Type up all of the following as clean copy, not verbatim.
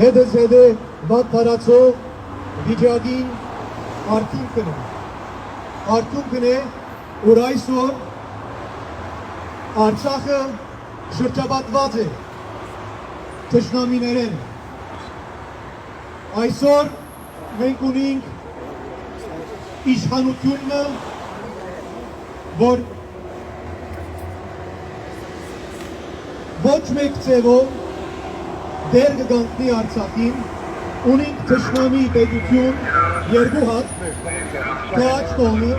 ՀՅԴ-ի վատ տարածող վիճակի արդյունքն է։ Արդյունքն է, որ այսօր Արցախը շրջապատված է թշնամիներեն։ Այսօր մենք ունենք իշխանությունը, որ ոչ մեկ ձևով դեր կգանքնի Արցախին, ունենք թշնամի պետություն երկու հատ, կաչ կողմը,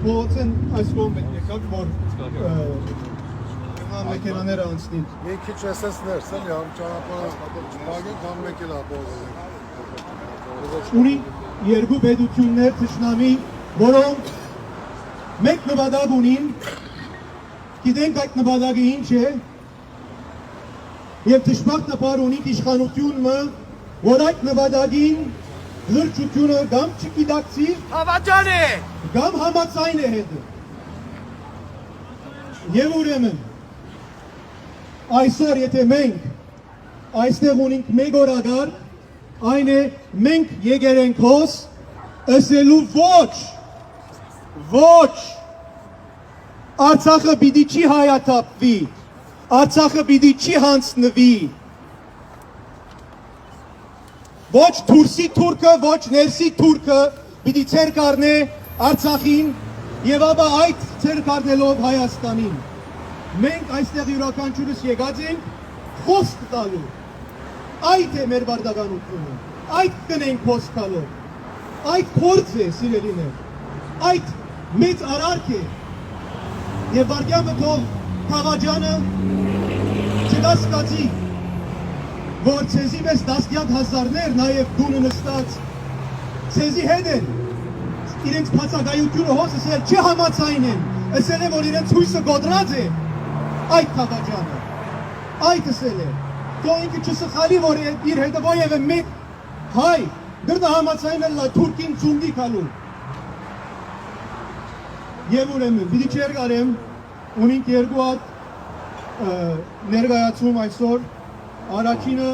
փողոցեն այս կողմ եկակ, որ մեքենաները անցնին։ Մի քիչ էսես ներս էլի, համ ճանապարհը չփակենք, համ մեկ էլ ապահովում։ Ունենք երկու պետություններ թշնամի, որոնք մեկ նպատակ ունին, գիտենք այդ նպատակը ինչ է, եւ դժբախտաբար ունենք իշխանությունը, որ այդ նպատակին լրջությունը կամ չգիտակցի, Հավաճան է, կամ համաձայն է հետը։ Եվ ուրեմն այսօր եթե մենք այստեղ ունենք մեկ օրագար, այն է մենք եկել ենք հոս ասելու ոչ Արցախը պիտի չի հայաթափվի, Արցախը պիտի չի հանձնվի, ոչ դուրսի թուրքը, ոչ ներսի թուրքը պիտի ցեր կառնե Արցախին եւ ապա այդ ցեր կառնելով Հայաստանին։ Մենք այստեղ յուրաքանչյուրս եկած ենք խոսք տալու։ Այդ է մեր բարդականությունը, այդ կնենք խոսք տալով, այդ փորձ է սիրելիներ, այդ մեծ արարք է։ Եվ վարկյանը թող Թավաջանը չդասկացի, որ ցեզի մեզ դասյակ հազարներ նաև դունը նստած ցեզի հետ են, իրենց բացակայությունը հոս ասել չի համաձայն են, ասել է, որ իրենց հույսը գոդրած է, այդ Թավաջանը, այդ ասել է, թող ինքը չսխալի, որ իր հետը ովևէ մեկ հայ դրդը համաձայն էլ թուրքին ծունգի քալու։ Եվ ուրեմն, պիտի չերգարեմ, ունենք երկու հատ ներկայացում այսօր, առաջինը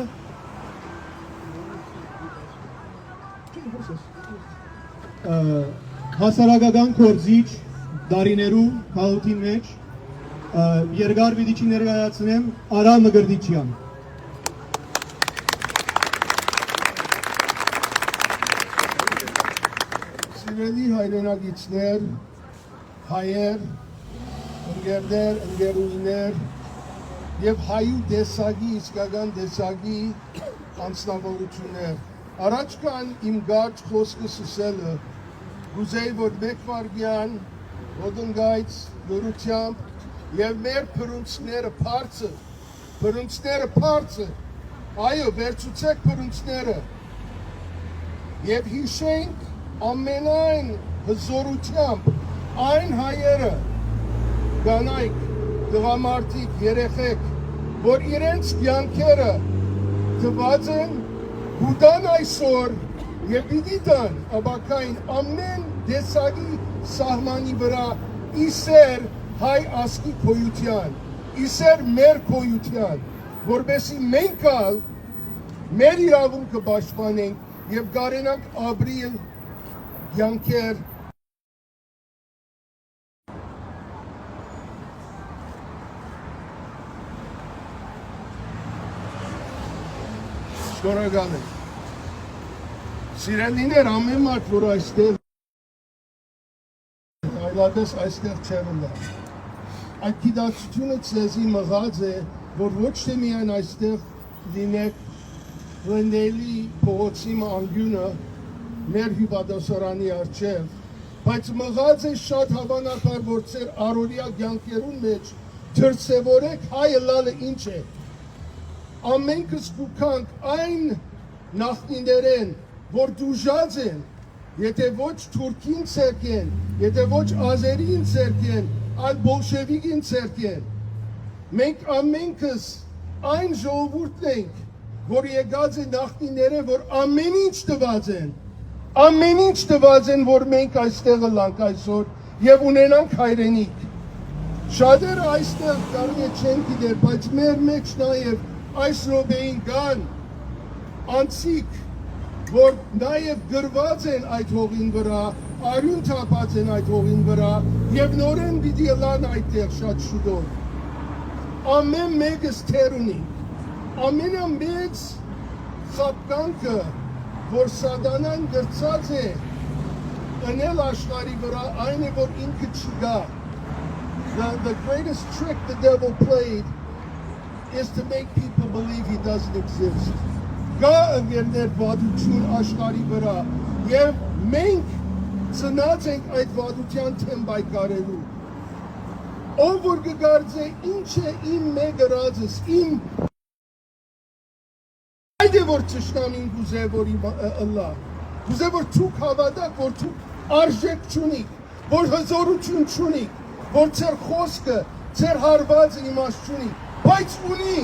հասարակական գործիչ դարիներու հաղորդի մեջ երկար պիտի չի ներկայացնեմ Արամ Մկրտիչյան։ Սիրելի հայրենակիցներ, հայեր, ընկերներ, ընկերուհիներ եւ հայու դեսագի, իսկական դեսագի անձնավորություններ։ Առաջ կան իմ գարջ խոսքս ասելը, գուզեի, որ մեկ վարգյան ոտնգայց լուրությամբ եւ մեր փրունցները բարձր, այո, վերցուցեք փրունցները եւ հիշենք ամենայն հզորությամբ այն հայերը, կանայք, տղամարդիկ, երեխեք, որ իրենց կյանքերը տված են, գուտան այսօր եւ պիտի տան աբակային ամեն դեսագի սահմանի վրա իսեր հայ ասկի քոյության, իսեր մեր քոյության, որբեսի մենք ալ մեր իրավունքը պաշտպանենք եւ կարենանք ապրիլ կյանքեր Շնորհակալ եմ։ Սիրելիներ, ամեն մարդ, որ այստեղ այլապես այստեղ չեղնდა։ Այդ գիտակցությունը ցեզի մղած է, որ ոչ թե միայն այստեղ լինեք Գլենդելի փողոցի անկյունը մեր հյուպատոսարանի առջև, բայց մղած է շատ հավանաբար, որ ձեր առօրյա կյանքերուն մեջ դրսևորեք հայը լալը ինչ է։ Ամենքս կուքանք այն նախնիներեն, որ դուժած են, եթե ոչ թուրքին ցերկեն, եթե ոչ ազերին ցերկեն, այլ բոլշևիկին ցերկեն։ Մենք ամենքս այն ժողովուրդն ենք, որ եկած է նախնիները, որ ամեն ինչ տված են, որ մենք այստեղ լանք այսօր եւ ունենանք հայրենիք։ Շատերը այստեղ կարող է չեն գիտեր, բայց մեր մեջ նաև այս րոպեին կան անցիկ, որ նաև գրված են այդ հողին վրա, արյուն թափած են այդ հողին վրա եւ նորեն պիտի լան այդտեղ շատ շուտով։ Ամեն մեկս թեր ունի։ Ամենամեծ խապկանքը, որ սատանան գրծած է ընել աշխարհի վրա, այն է, որ ինքը չկա։ The greatest trick the devil played is to make people believe he doesn't exist. Գա ընկերներ վատություն աշխարհի վրա եւ մենք ծնած ենք այդ վատության թեմ պայքարելու։ Ով որ կգարձե ինչ է իմ մեկ գրածս, իմ այդ է որ ճշտամին գուզե որ ըլլա, գուզե որ ցուկ հավատակ, որ ցուկ արժեք չունիք, որ հզորություն չունիք, որ ծեր խոսքը, ծեր հարվածը իմաստ չունի, բայց ունի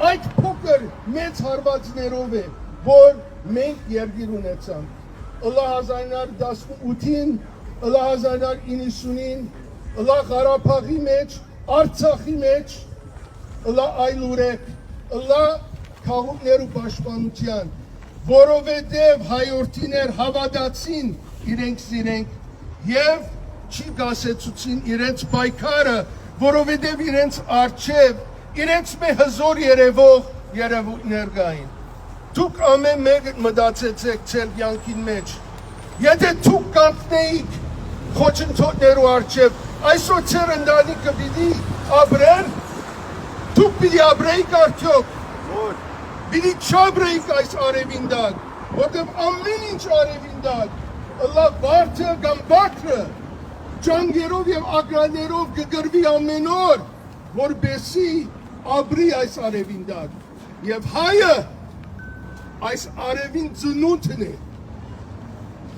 այդ փոքր մեծ հարվածներով է, որ մենք երգիր ունեցանք։ Ըլա 1918-ին, ըլա 1990-ին, ըլա Ղարաբաղի մեջ, Արցախի մեջ, ըլա այլուրեք, ըլա քաղաքներու պաշտպանության, որովհետև հայորդիներ հավատացին իրենք սիրենք եւ չի գասեցուցին իրենց պայքարը, որովհետև իրենց արջև, իրենց մե հզոր երևող երևույթներ կային։ Դուք ամեն մեկը մտածեցեք ձեր կյանքին մեջ, եթե դուք կանգնեիք խոչընդոտներու արջև, այսօր ձեր ընտանիքը պիտի ապրեն, դուք պիտի ապրեիք արդյոք, պիտի չապրեիք այս արևին տակ, որտեղ ամեն ինչ արևին տակ, ըլլա վարդը կամ բաքրը, ճանգերով եւ ագրաներով կգրվի ամեն օր, որբեսի ապրի այս արևին տակ։ Եվ հայը այս արևին ծնունդն է։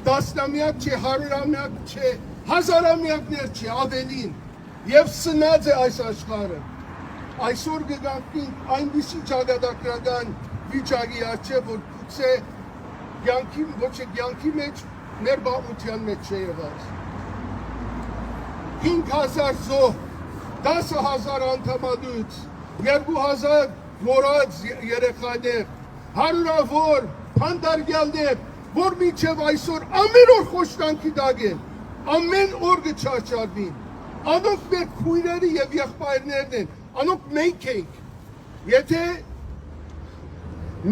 Տասնամյակ չէ, հարյուրամյակ չէ, հազարամյակներ չէ, ավելին։ Եվ սնած է այս աշխարհը։ Այսօր կգանքնենք այնպիսի ճակատագրական վիճակի առջև, որ գուցե կյանքի, ոչ է կյանքի մեջ, մեր բաղության մեջ չէ եղած։ 5,000 զոհ, 10,000 անդամադուց, 2,000 մորած երեխաներ, հարյուրավոր փանդարգյալներ, որ մինչև այսօր ամեն օր խոշտանքի տակ են, ամեն օր կչարչարվին, անոնք մեր քույրերը եւ եղբայրներն են, անոնք մենք ենք, եթե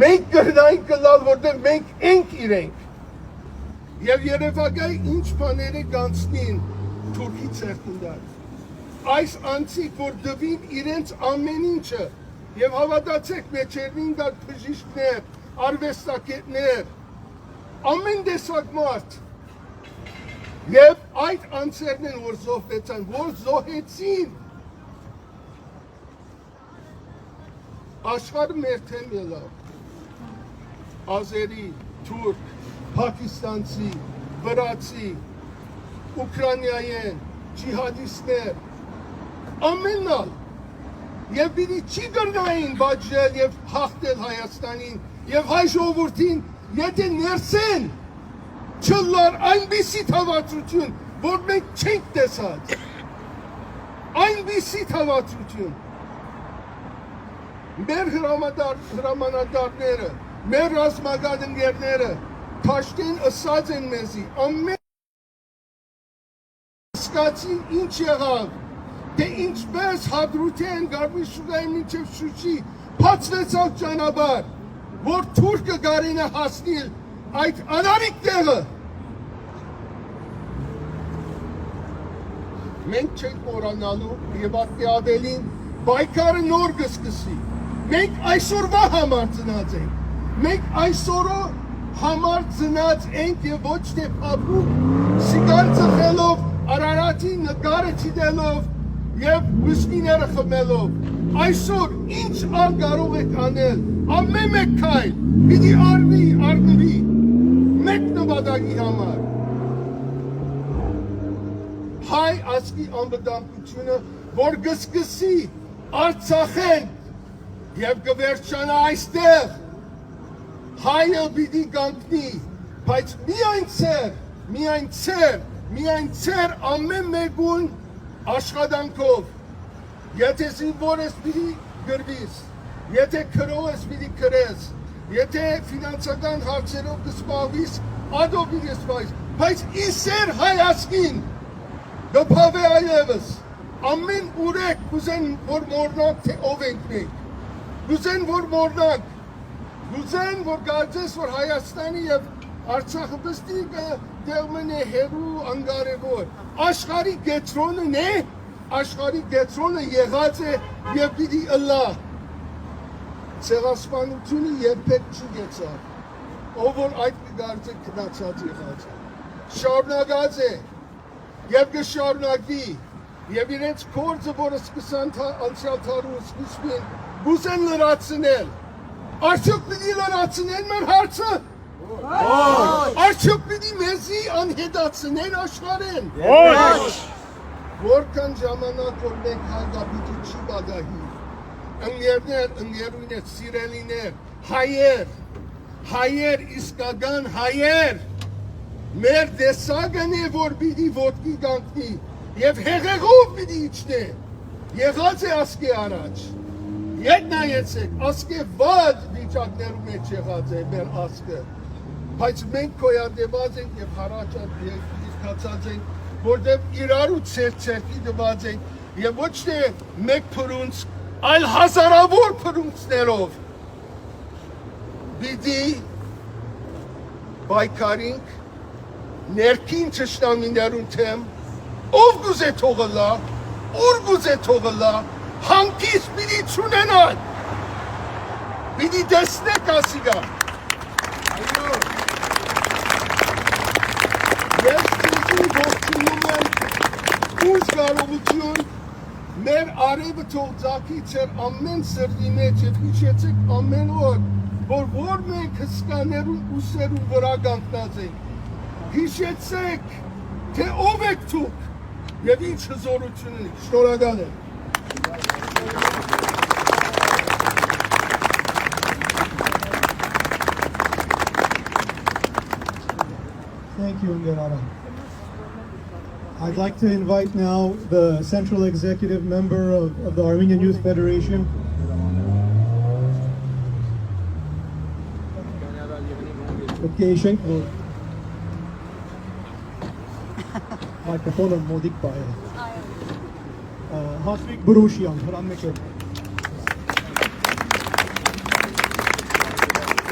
մենք կրնայինք կլալ, որտեղ մենք ենք իրենք, եւ երևակայ ինչ բաները կանցնին Թուրքի ցերտունդար։ Այս անցիկ, որ դվին իրենց ամեն ինչը, եւ հավատացեք մեջերին կար բժիշկներ, արվեստագետներ, ամեն տեսակ մարդ։ Եվ այդ անձերն են, որ զոհվեցան, որ զոհեցին աշխարհը մեր թեմ ելավ։ Ազերի, թուրք, պակիստանցի, վրացի, ուկրաինայեն, ջիհադիստներ, ամենալ, եւ պիտի չի կրնային բաժել եւ հաղթել Հայաստանին եւ հայ ժողովրդին, եթե ներսեն չլար այնպիսի թավացություն, որ մենք չենք տեսած, այնպիսի թավացություն, մեր հրամանատարները, մեր ռազմական ընկերները Թաշկեն ըսած են մեզի, ամեն սկացին ինչ եղավ, թե ինչպես հադրութեն գարվի շուգայի մինչև շուչի պացվեցավ ճանաբար, որ թուրքը գարին է հասնիլ այդ անարիք տեղը։ Մենք չենք մորանալու և ատի ավելին բայկարը նոր կսկսի։ Մենք այսօրվա համար ծնած ենք, մենք այսօրո համար ծնած ենք և ոչ թե պապուկ սիգար ծխելով, Արարատի նկարը չիտելով և վիսկիները խմելով, այսօր ինչ ալ կարող եք անել, ամեն մեկ քայլ, պիտի արնվի, մեկ նպատակի համար։ Հայ ազգի անվտանգությունը, որ կսկսի Արցախեն և կվերջանա այստեղ, հայը պիտի կանգնի, բայց միայն ծեր ամեն մեկուն աշխատանքով, եթե զինվոր ես պիտի գրվիս, եթե քրող ես պիտի քրես, եթե ֆինանսական հարցերով կսպահվիս, ադո պիտի սպահվիս, բայց իսեր հայացքին գփավե այևս, ամեն ուրեք կուզեն որ մորնակ, թե ով ենք մենք, կուզեն որ մորնակ, կուզեն որ գարձես որ Հայաստանի և Արցախը բստիկը դեղմն է հերու անգարևոր, աշխարի գետրոնն է, աշխարի գետրոնը եղած է և պիտի ըլա, ցեղասպանությունը երբեք չի գեցավ, ով որ այդ կգարձ է կնացած եղած է, շարունակած է և կշարունակվի և իրենց կործը, որը սկսան անցյալ թարու սկսվին, գուզեն լրացնել, արդյոք պիտի լրացնեն մեր հարցը, արդյոք պիտի մեզի անհետացնեն աշխարհեն, որքան ժամանակ որ մենք հանգապիտի չի բադահի, ընգերներ, ընգերույներ, սիրելիներ, հայեր, իսկական հայեր, մեր դեսագն է, որ պիտի ոտքի գանքնի, և հեղեղով պիտի իջնե, եղած է ասկե առաջ, ետ նայեցեք, ասկե վադ վիճակներու մեջ եղած է մեր ասկը, բայց մենք կոյադեված ենք և հարաճատ իսկացած ենք, որտև իրարու ցերկի դված ենք և ոչ թե մեկ փրունց, այլ հազարավոր փրունցներով պիտի բայկարինք ներքին թշնամիներուն թեմ, ով գուզե թողը լա, ուր գուզե թողը լա, հանգիստ պիտի չունենան, պիտի դեսնեք ասիգա, ես ծիզի ողջունում եմ ուժ կարողություն, մեր արևը թող ձակի ծեր ամեն սրդի մեջ և հիշեցեք ամեն օր, որ մենք հսկաներուն ուսերուն վրա գանքնած ենք, հիշեցեք, թե ով եք թուք և ինչ հզորություն ունի, շնորհակալ եմ։ Thank you, Ngerara. I'd like to invite now the Central Executive Member of the Armenian Youth Federation. Microphone modik baye. ՀՅԴ-ի հրանմեկը։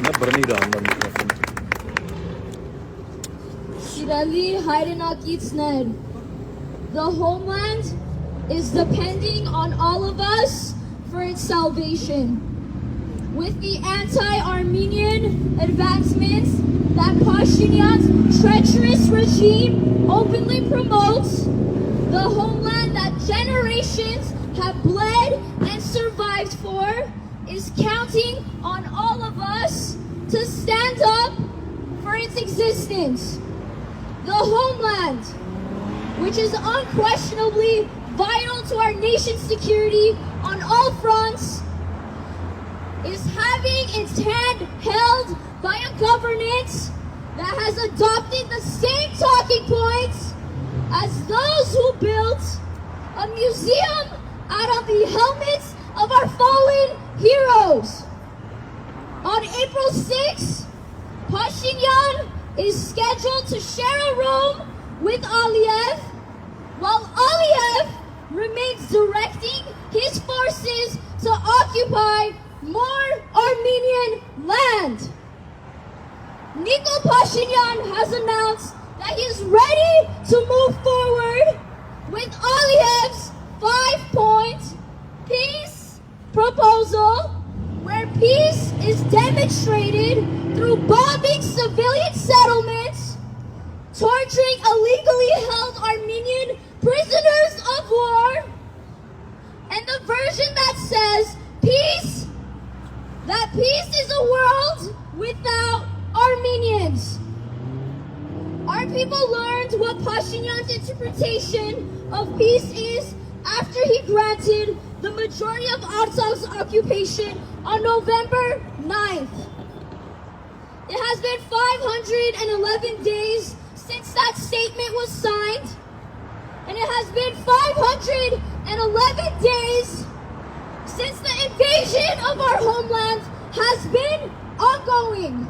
Նա բռնի դա աննա միկրոֆոն։ Սիրելի հայրենակիցներ, the homeland is depending on all of us for its salvation. With the anti-Armenian advancements that Pashinyan's treacherous regime openly promotes, the homeland that generations have bled and survived for is counting on all of us to stand up for its existence. The homeland, which is unquestionably vital to our nation's security on all fronts, is having its hand held by a governance that has adopted the same talking points as those who built a museum out of the helmets of our fallen heroes. On April 6th, Pashinyan is scheduled to share a room with Aliyev, while Aliyev remains directing his forces to occupy more Armenian land. Nikol Pashinyan has announced that he is ready to move forward with Aliyev's 5-point peace proposal, where peace is demonstrated through bombing civilian settlements, torturing illegally held Armenian prisoners of war, and the version that says peace, that peace is a world without Armenians. Our people learned what Pashinyan's interpretation of peace is after he granted the majority of Artsak's occupation on November 9th. It has been 511 days since that statement was signed, and it has been 511 days since the invasion of our homeland has been ongoing.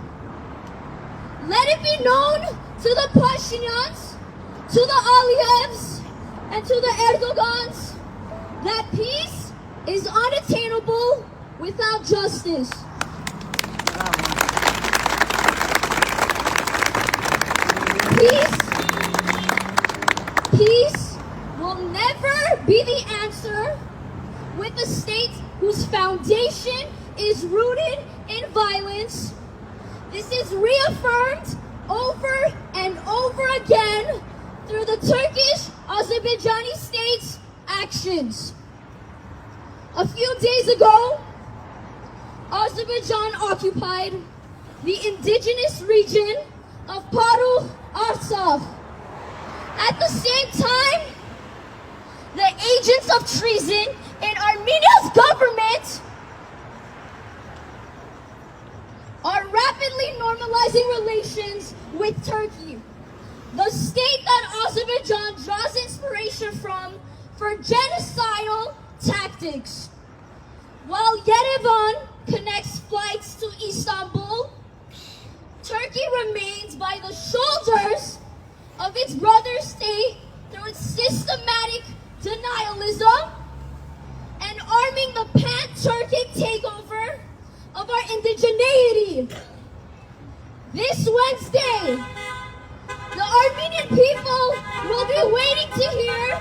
Let it be known to the Pashinyans, to the Aliyevs, and to the Erdogans that peace is unattainable without justice. Peace will never be the answer with a state whose foundation is rooted in violence. This is reaffirmed over and over again through the Turkish-Azerbaijani state's actions. A few days ago, Azerbaijan occupied the indigenous region of Paru Artsakh. At the same time, the agents of treason in Armenia's government are rapidly normalizing relations with Turkey, the state that Azerbaijan draws inspiration from for genocidal tactics. While Yerevan connects flights to Istanbul, Turkey remains by the shoulders of its brother state through its systematic denialism and arming the pan-Turkic takeover of our indigeneity. This Wednesday, the Armenian people will be waiting to hear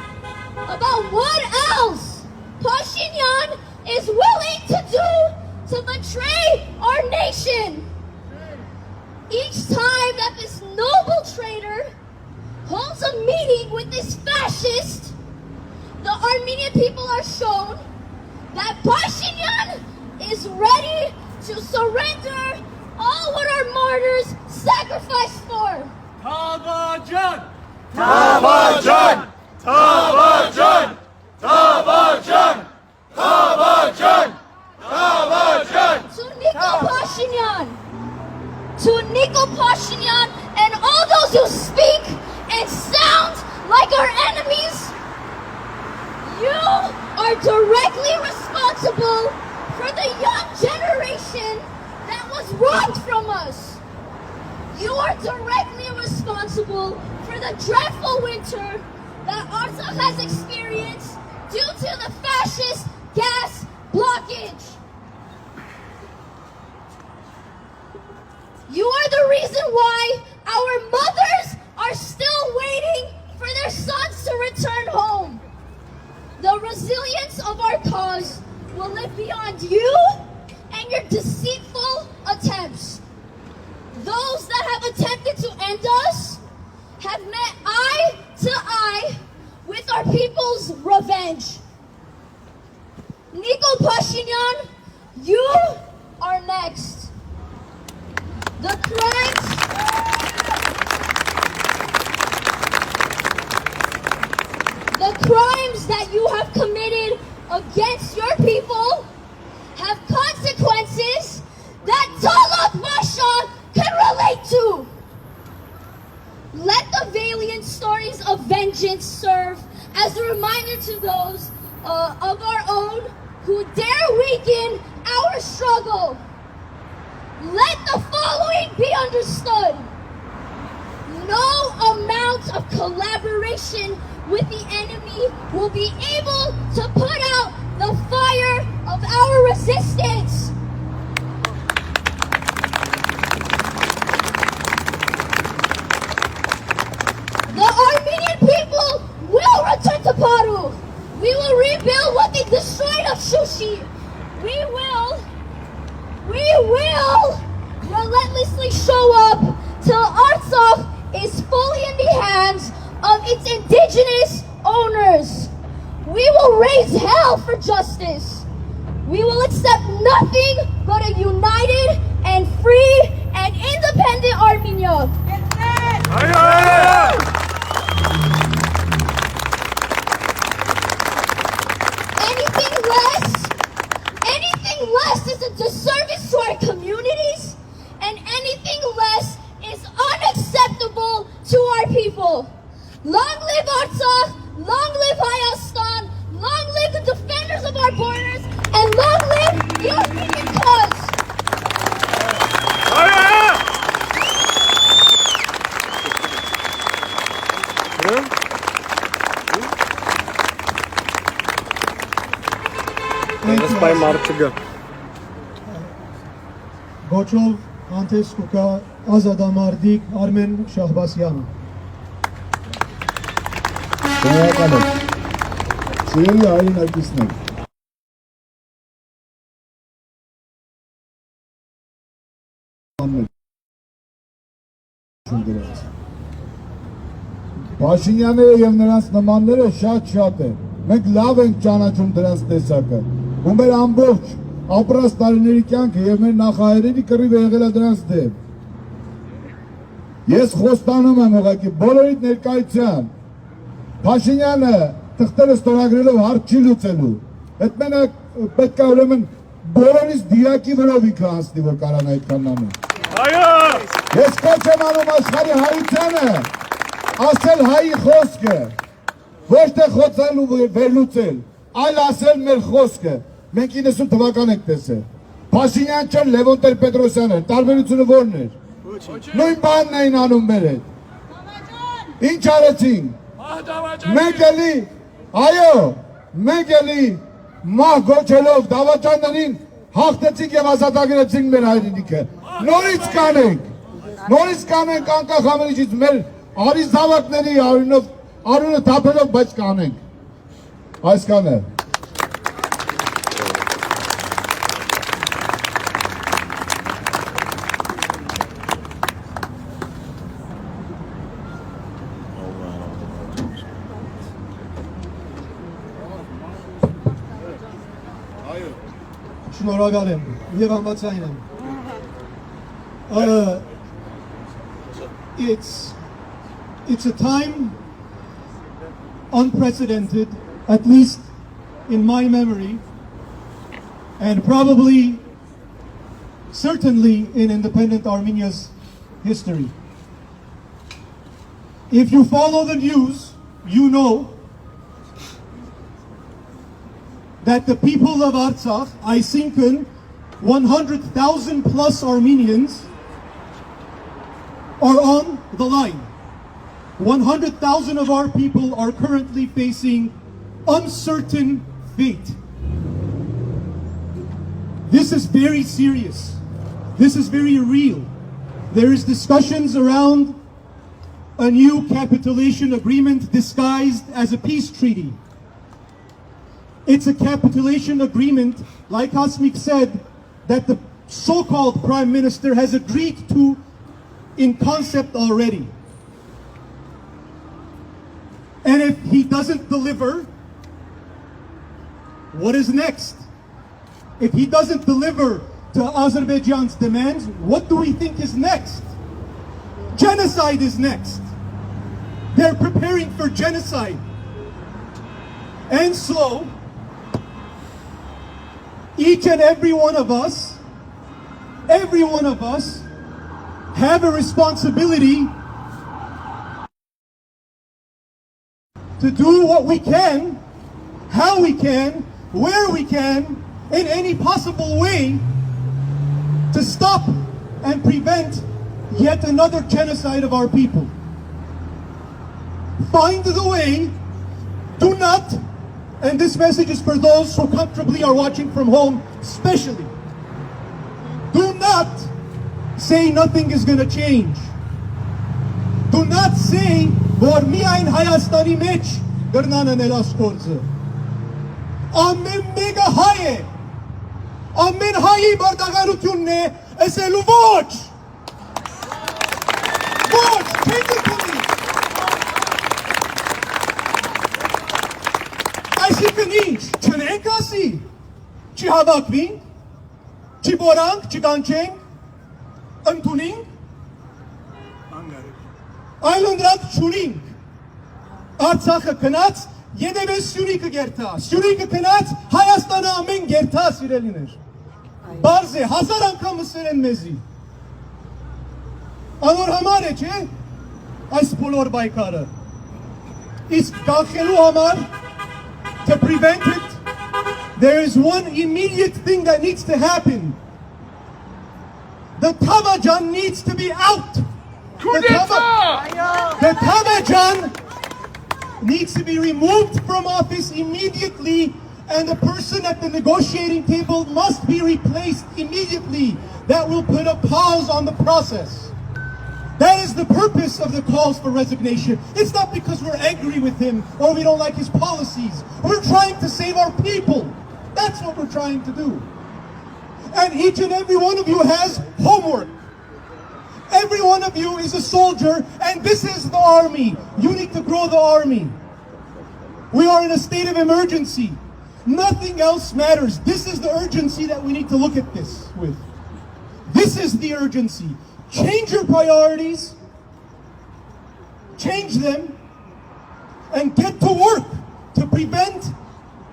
about what else Pashinyan is willing to do to betray our nation. Each time that this noble traitor holds a meeting with this fascist, the Armenian people are shown that Pashinyan is ready to surrender all what our martyrs sacrificed for. Tavacan! Tavacan! Tavacan! Tavacan! Tavacan! Tavacan! To Nikol Pashinyan and all those who speak and sound like our enemies, you are directly responsible for the young generation that was robbed from us. You are directly responsible for the dreadful winter that Artsakh has experienced due to the fascist gas blockage. You are the reason why our mothers are still waiting for their sons to return home. The resilience of our cause will live beyond you and your deceitful attempts. Those that have attempted to end us have met eye to eye with our people's revenge. Nikol Pashinyan, you are next. The crimes that you have committed against your people have consequences that Talat Pasha can relate to. Let the valiant stories of vengeance serve as a reminder to those of our own who dare weaken our struggle. Let the following be understood. No amount of collaboration with the enemy will be able to put out the fire of our resistance. The Armenian people will return to Paru. We will rebuild what they destroyed of Shushi. We will relentlessly show up till Artsakh is fully in the hands of its indigenous owners. We will raise hell for justice. We will accept nothing but a united and free and independent Armenia. Anything less is a disservice to our communities, and anything less is unacceptable to our people. Long live Artsakh! Սպայ մարդ չգա։ Գոչով անտես կուկա ազադամարտիկ Արմեն Շահբասյանը։ Շնորհակալ եմ։ Սիրելի հայրենակիցներ, Փաշինյանները եւ նրանց նմանները շատ են։ Մենք լավ ենք ճանաչում դրանց տեսակը։ Ու մեր ամբողջ ապրած տարիների կյանքը եւ մեր նախահայրերի կռիվը եղել է դրանց դեմ։ Ես խոստանում եմ ուղղակի բոլորիդ ներկայության Փաշինյանը թղթերը ստորագրելով հարց չի լուծելու։ Այդ մենակ պետք է ուրեմն բոլորից դիակի վրով ինքը անցնի, որ կարան այդքան անում։ Այո։ Ես կոչ եմ անում աշխարհի հայությանը ասել հայի խոսքը, ոչ թե խոցել ու վերլուծել, այլ ասել մեր խոսքը։ Մենք 90 թվական ենք տեսել։ Փաշինյան չէր, Լևոն Ter-Petrosian էր, տարբերությունը ո՞րն էր։ Նույն բանն էին անում մեր հետ։ Ինչ արեցին։ Մենք էլի, այո, մենք էլի մահ գոչելով դավաճաններին հաղթեցինք եւ ազատագրեցինք մեր հայրենիքը։ Նորից կանենք անկախ ամենիչից մեր արի զավակների արունը թափելով, բայց կանենք։ Այսքան է։ Շնորհակալ եմ եւ համաձայն եմ։ It's a time unprecedented, at least in my memory, and probably, certainly in independent Armenia's history. If you follow the news, you know that the people of Artsakh, այսինքն 100,000 plus Armenians, are on the line. 100,000 of our people are currently facing uncertain fate. This is very serious. This is very real. There is discussions around a new capitulation agreement disguised as a peace treaty. It's a capitulation agreement, like Hasmik said, that the so-called Prime Minister has agreed to in concept already. And if he doesn't deliver, what is next? If he doesn't deliver to Azerbaijan's demands, what do we think is next? Genocide is next. They're preparing for genocide. And so, each and every one of us have a responsibility to do what we can, how we can, where we can, in any possible way to stop and prevent yet another genocide of our people. Find the way. Do not, and this message is for those who comfortably are watching from home, especially. Do not say nothing is going to change. Do not say, որ միայն Հայաստանի մեջ գրնան անել ասկորձը։ Ամեն մեկը հայ է։ Ամեն հայի բարտականությունն է ասելու ոչ։ Ոչ, չենք ընդունի։ Այսինքն ինչ, չնենք ասի, չհավաքվինք, չբորանք, չկանչենք, ընդունինք, այլ ընդրակ չունինք, Արցախը կնաց, ետևես Սյունիքը գերթա, Սյունիքը կնաց, Հայաստանը ամեն գերթա, սիրելիներ, բարզ է, 1000 անգամ սեր են մեզի, անոր համար է, չէ, այս բոլոր բայկարը, իսկ կանխելու համար, to prevent it, there is one immediate thing that needs to happen. The Tavajan needs to be out. The Tavajan needs to be removed from office immediately And the person at the negotiating table must be replaced immediately. That will put a pause on the process. That is the purpose of the calls for resignation. It's not because we're angry with him or we don't like his policies. We're trying to save our people. That's what we're trying to do. And each and every one of you has homework. Every one of you is a soldier, and this is the army. You need to grow the army. We are in a state of emergency. Nothing else matters. This is the urgency that we need to look at this with. This is the urgency. Change your priorities, change them, and get to work to prevent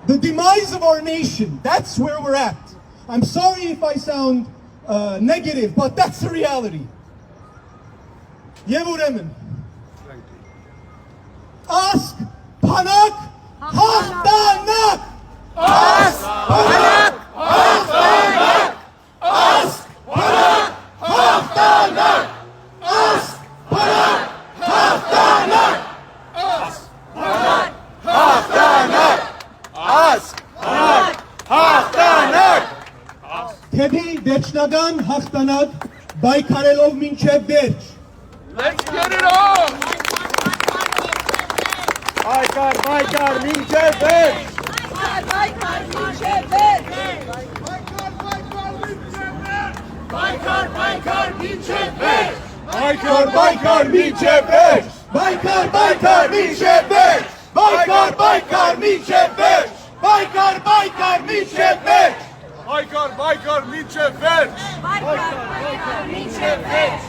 the demise of our nation. That's where we're at. I'm sorry if I sound negative, but that's the reality. Եվ ուրեմն, ասկ, փանակ, հաղթանակ! Ասկ, փանակ, հաղթանակ! Ասկ, փանակ, հաղթանակ! Ասկ, փանակ, հաղթանակ! Ասկ, փանակ, հաղթանակ! Ասկ, փանակ, հաղթանակ! Թեպի վերջնական հաղթանակ բայկարելով մինչև վերջ։ Let's get it on! Baykar, Baykar, Minçer Beş! Baykar, Minçer Beş! Baykar, Baykar, Minçer Beş! Baykar, Baykar, Minçer Beş! Baykar, Baykar, Minçer Beş! Baykar, Baykar, Minçer Beş! Baykar, Baykar, Minçer Beş! Baykar, Baykar, Minçer Beş! Baykar, Minçer Beş!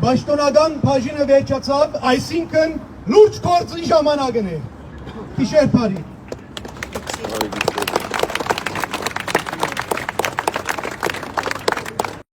Պաշտոնական բաժինը վերջացավ, այսինքն լուրջ գործի ժամանակն է։ Գիշեր բարի։